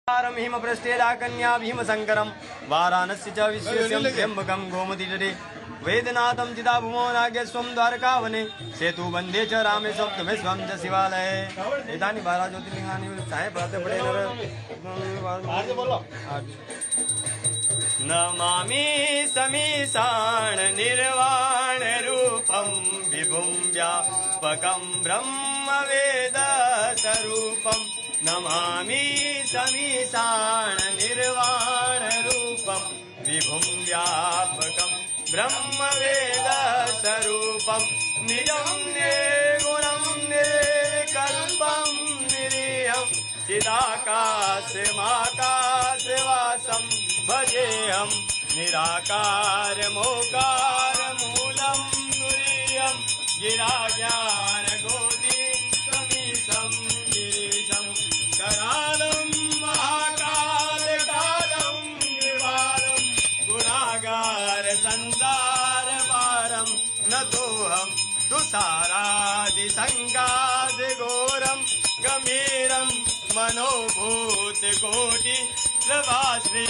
हिमपृष्ठेदा कन्या भीमशङ्करं वाराणस्य च विश्वेश्वं त्र्यम्बकं गोमतीतटे वेदनाथं चिता भूमो नागेश्वं द्वारकावने सेतुबन्धे च रामेश्वं त्वमेश्वं च शिवालये एतानि 12 ज्योतिर्लिङ्गानि चाहे पढ़ते पड़े नमामि समीशान निर्वाण रूपं विभुं व्यापकं ब्रह्मवेद स्वरूपं नमामि समीशान निर्वाण रूपं विभुं व्यापकं ब्रह्मवेद स्वरूपं निजं निर्गुणं निर्विकल्पं निरीयं चिदाकाशमाकाशवासं भजेऽहं निराकारमोकारमूलं तुरीयं गिराज्ञानगोतीसमीशं गिरीशं करालं महाकालकालं निर्वालं गुणागारसंसारपारं नतोऽहं तुषारादिसङ्गादिघोरं गम्भीरं मनोभूतकोटि प्रभाश्री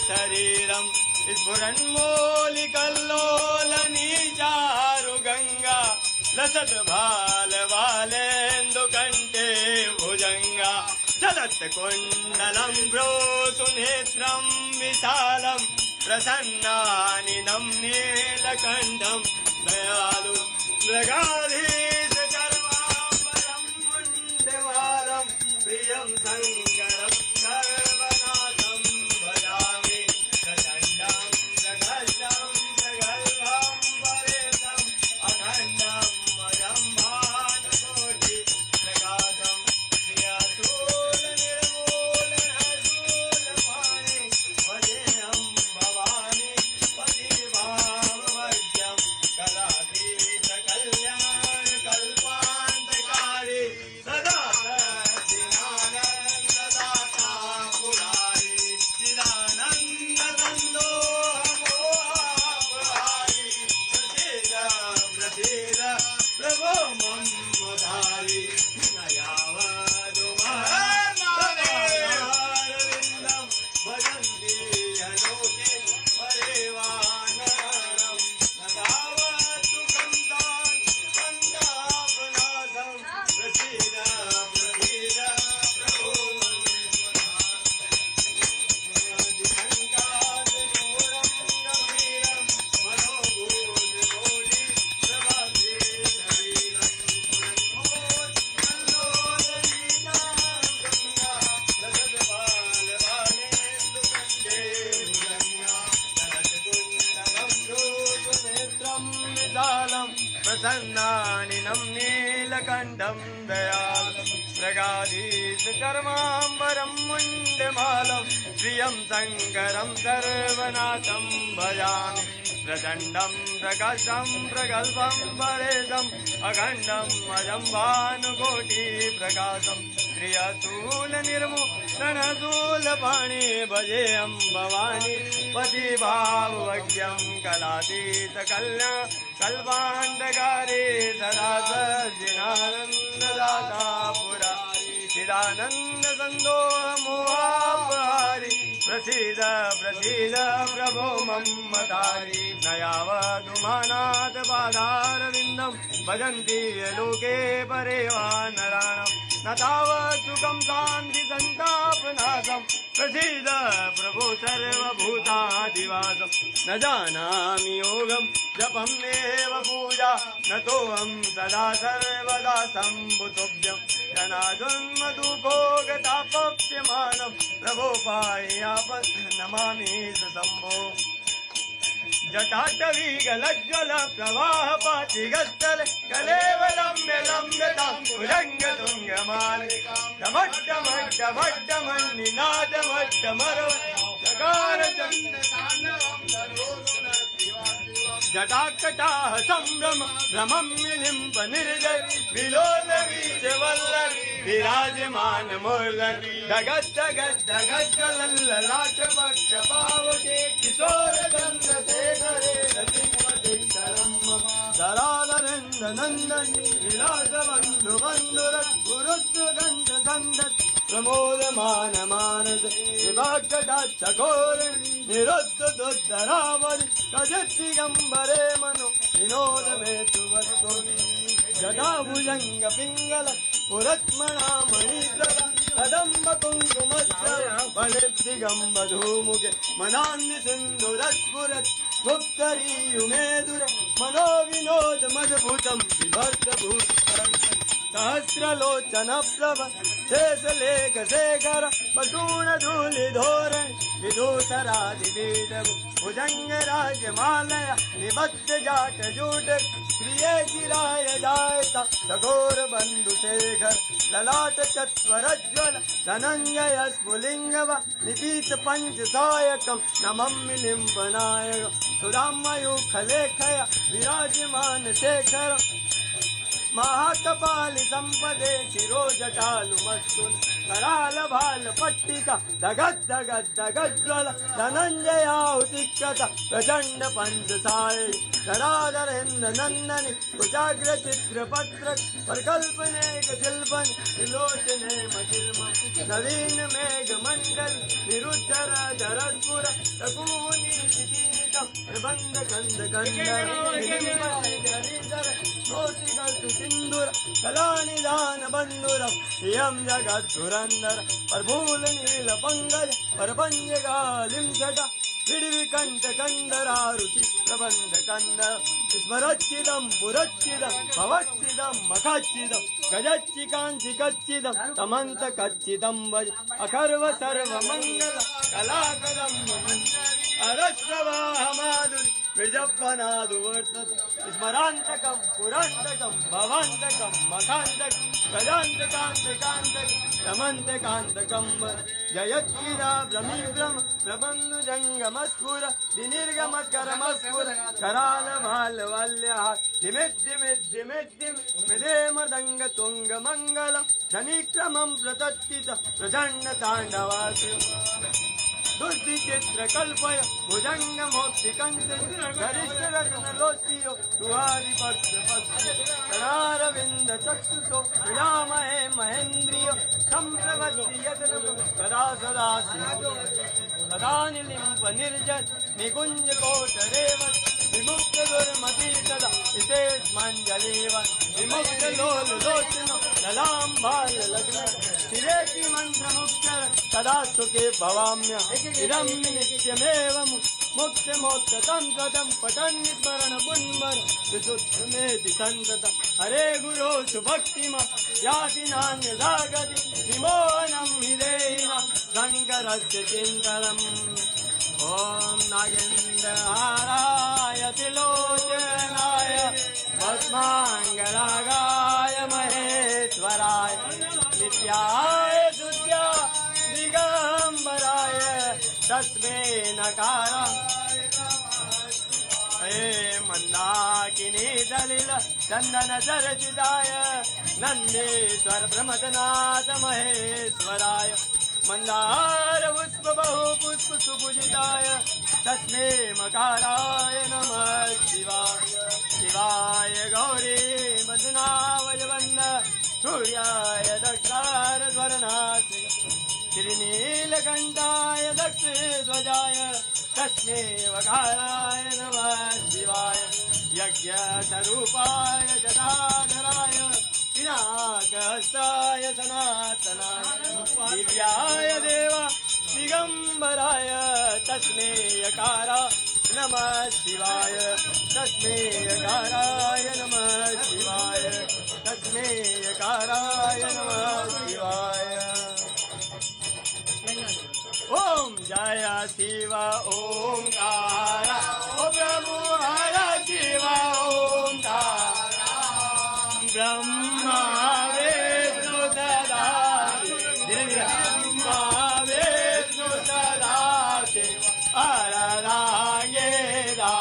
शरीरं स्फुरन्मौलिकल्लोलनीचारुगङ्गा लसद्भालबालेन्दुकण्ठे भुजङ्गा चलत्कुण्डलं भ्रूसुनेत्रं विशालं प्रसन्नानिनं नीलकण्ठं दयालु मृगाधीशचर्माम्बरं मुण्डमालं प्रियं शङ्करं सर्वनाथं भजामि प्रचण्डं प्रगल्भं प्रगल्भं परेशम् अखण्डं वजं भानुकोटि प्रकाशं प्रियशूलनिर्मूलनशूलपाणि भजेऽहं भवानि पतिभावभज्यं कलातीतकल्याणकल्पान्तकारि सदा सद्दिनानन्ददाता पुरारि चिदानन्दसन्दोहमोहापहारि प्रसीद प्रसीद प्रभो मम धारि न यावदुमहारविन्दं भजन्ति अलोके परेवानरं न तावत् सुखं सन्तापनाशं प्रसीद प्रसीद प्रभो शङ्काशूरं गम्भीरं मनोभूतकोटि प्रभाश्री शरीरं पुरन्मोत्कल्लोलनीचारुगङ्गा लसद्बालबालेन्दुकण्ठे भुजङ्गा ललत्कुण्डलं भ्रूसुनेत्रं विशालं प्रसन्नानिनं नीलकण्ठं दयालं मृगाधीशचर्माम्बरं मुण्डमालं प्रियं शङ्करं सर्वनाथं भजामि प्रचण्डं प्रकाशं प्रगल्भं परेशम् अखण्डं अजं भानुकोटिप्रकाशं प्रियशूलनिर्मूलनशूलपाणि भजेऽहं भवानि पतिभावज्ञं कलातीतकल्याणकल्पान्तकारि सदा सज्जनानन्ददाता पुरारि चिदानन्दसन्दोहमोहापहारि प्रसीद प्रसीद प्रभो मम तारि न यावदुमानाथ पादारविन्दं भजन्ति लोके परेवानराणां न तावत् सुखं शान्ति सन्तापनाशं प्रसीद प्रभो सर्वभूताधिवासं न जानामि योगं जपमेव पूजा न तोऽहं सदा सर्वदा सम्भुतोऽभ्यं जनाजन्मदुःखोगतापप्यमानं प्रभो पायापत् नमामि शम्भो जटाटवीगलज्ज्वल प्रवाहपातिगस्थल कलेवलम्ब्यलम्ब्यतां भुजङ्गतुङ्गमालिकां डमड्डमड्डमड्डमन्निनादमड्डमरव जटाकटाः सम्भ्रम भ्रमं विलिम्ब निर्जय विलोल वीचवल्लर विराजमान मुरलर धगत धगत धगत लल्ललाट पट्ट पावके किशोर चंद्र शेखरे रतिमति सराधरेन्द्र नंदन विलास बंधु बंधुर गुरुत्व गंध संदत प्रमोदमान मानस विभक्तघोर निरुद्धरावरि कजत्तिगम्बरे मनो विनोद मे सुवस्तु जटा भुजंग पिंगल पुरत्मणा मणिप्रभा कदम्ब कुङ्कुमस्तर बलिप्तिगम्ब धूमुखे मनान्य सिन्धुरस्फुरत् गुप्तरीयुमेदुर मनो विनोद मधुभूतं बिभर्तभूत सहस्रलोचन प्लव शेषलेख शेखर पशून धूलिधोरण विधूतरादिपीठ भुजंग राजमालय निबद्ध जाट जूट प्रिय चिराय जायता सघोर बंधु शेखर ललाट चत्वरज्वल धनंजय स्फुलिंगव निपीत पंच सायकम नमम्मि लिंपनायक सुरामयूखलेखय विराजमान शेखर महाकपाली संपदे शिरोजटालुमस्तुन कराल भाल पट्टिका धगद धगद धगद ज्वल धनंजयाहुतिकता प्रचंड पंच साय धराधरेन्द्र नंदनी कुचाग्र चित्रपत्र प्रकल्पनेक शिल्पन विलोचने मतिर्म नवीन मेघ मंडल निरुद्धर धरस्पुर तकूनी चितीतम प्रबंध कंद कंदर सिंदूर कलानिदान बंधुरम यम जगत धुरंधर प्रभूल नील पंकज परपंच गालिम जटा विकंठ कंदरारुचि प्रबंध कंदर स्मरच्चिदम पुरच्चिदम भवच्चिदम मखच्चिदम गजच्चि कांचि कच्चिदम तमंत कच्चिदम भज अखर्व सर्व मंगल कलाकरम अरस्रवाह माधुरी विजपनादु वर्तत स्मरांतकम पुरांतकम भवांतकम मखांतकम गजांतकांतकांतक समंतकांतकम जयत्किरा भ्रमीभ्रम प्रबंधुजंगमस्फुर विनिर्गमकरमस्फुर कराल भाल वाल्याहार दिमित दिमित दिमित दिम मिदे मृदंग तुंग मंगलम धनिक्रमं प्रतत्तित प्रचंड तांडवासु दुष्टि चित्र कल्पय भुजंग मोक्ति कंस गरिष्ठ रत्न लोचियो दुहारि पक्ष पक्ष कणारविंद चक्षुषो विरामहे महेन्द्रियो संप्रवत्ति यदन कदा सदा सदा निलिम्प निर्जन निकुंज कोटरेवत विमुक्त दुर्मति सदा इते स्मंजलेवन विमुक्त लोल लोचन ललाम भाल लग्न सिरेति मंत्र मुक्तर सदा सुखे भवाम्य इदं नित्यमेव मुक्त मोक्ष तंत्रतं पठन् स्मरण पुन्वर विशुद्धमेति संततं हरे गुरो सुभक्तिम याति नान्यदागति विमोहनं विदेहिना शङ्करस्य चिन्तनम् ॐ नागेन्द्रहाराय त्रिलोचनाय भस्माङ्गरागाय महेश्वराय नित्याय शुद्ध्या दिगंबराय तस्मै नकारा हे मंदाकिनी दलिल चंदन चर्चिताय नंदीश्वर प्रमथनाथ महेश्वराय मंदार पुष्प बहु पुष्प सुपूजिताय तस्मै मकाराय नमः शिवाय शिवाय गौरी बदनावय वंद सूर्याय दक्षारध्वरनाथ श्रीनीलकंठाय दक्षध्वजाय तस्मै वकाराय नमः शिवाय यज्ञस्वरूपाय जटाधराय पिनाकहस्ताय सनातनाय दिव्याय देव दिगंबराय तस्मै यकारा नमः शिवाय तस्मै यकाराय नमः शिवाय तस्मै यकाराय नमः शिवाय ओम जय शिव ओंकार ओ प्रभु हर शिव ओंकार ब्रह्मा विष्णु सदा ब्रह्मा विष्णु सदा अररांगेरा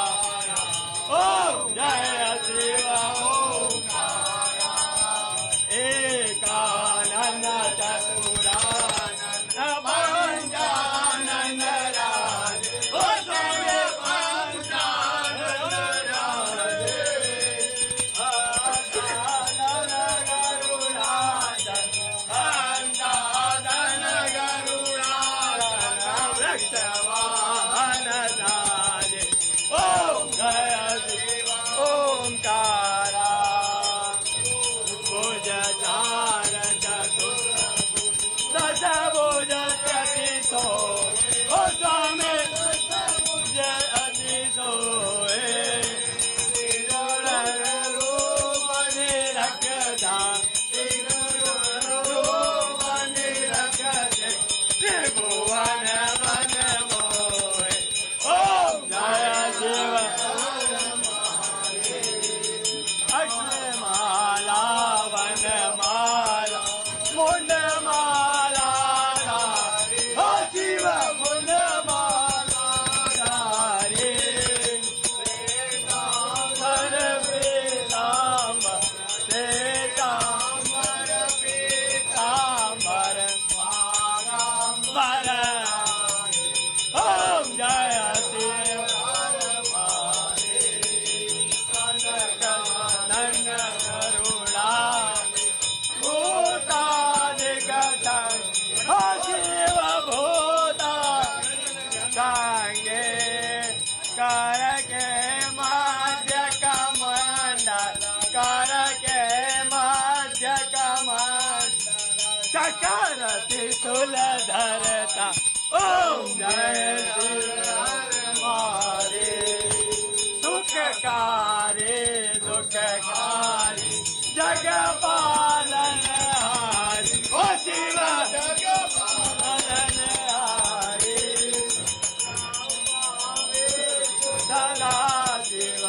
ओम जय शिव ओंकार एकानन चतुरानन पंचानन राज ओ सवे पंचानन राज अकानन गरुड़ाधर अंधाधर रक्षवाहन साजे ओम जय शिव ओंकारा भुज चार चतुर्भुज दश भुज प्रतितो ओ स्वामी जय अतिशो त्रिशूल धरता ओम जय शिव मारे सुखकारी दुखकारी जगपालन हारी ओ शिव जगपालन हारी सदा शिव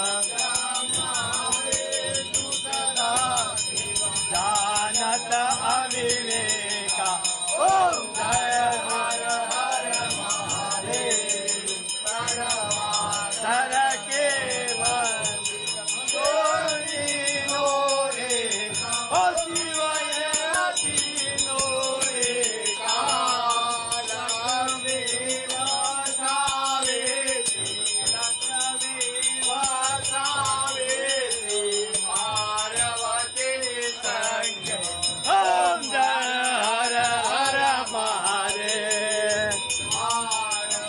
जानत अविवेका ओम जय हर हर महादेव सर के सोनी नोरे ओ शिवय नोरे लक्ष्मी वासावे पार्वती संग ओम जय हर हर महादेव ओ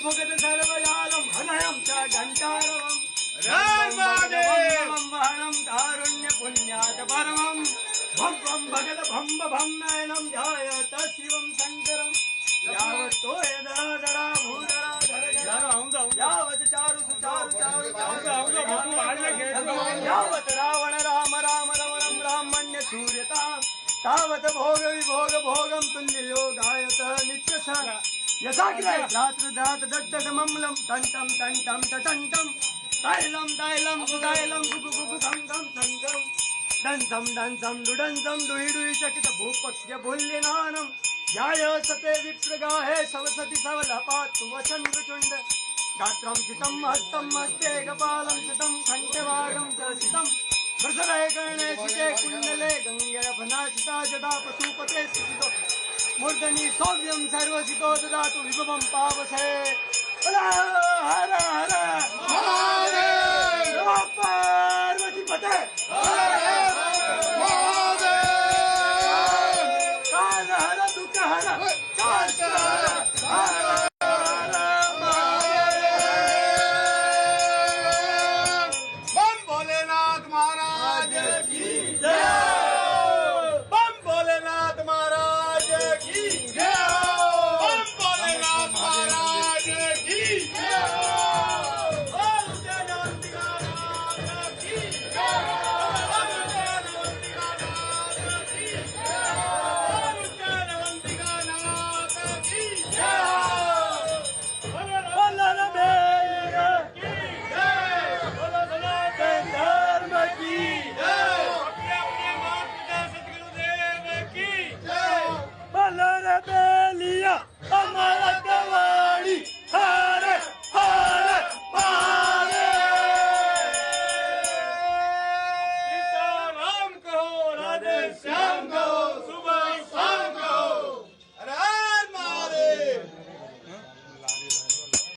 भुगत सर्वजालम हनयम च घंटारवम वहनम कारुण्य पुण्यात परमम भम भगत भम्ब भम नयनम ध्यायत शिवम शंकरम यावत् तो यदरा भूधरा धर यावत् चारु सुचारु यावत् रावण राम राम रमणम ब्राह्मण्य सूर्यता तावत् भोग विभोग भोगम तुल्य योगायत नित्यश यथाग्रे रात्र रात दट्ट ममलम टंटम टंटम टंटम तैलम तैलम सुदैलम गुगु गुगु संगम संगम दंसम दंसम दुडंसम दुहि दुहि चकित भूपत्य भूल्यनानम ध्याय सते विप्रगाहे सवसति सवलपातु वचन्द्रचुण्ड गात्रम चितम हस्तम हस्ते कपालं चितम खण्डभागं च चितम वृषभे कर्णे शिखे कुण्डले गङ्गेरभनाशिता जटा पशुपते स्थितो मूर्धनि सौव्यं सर्वसितो ददातु विभवं पावसे हर हर महादेव पार्वती पते हर हर महादेव करा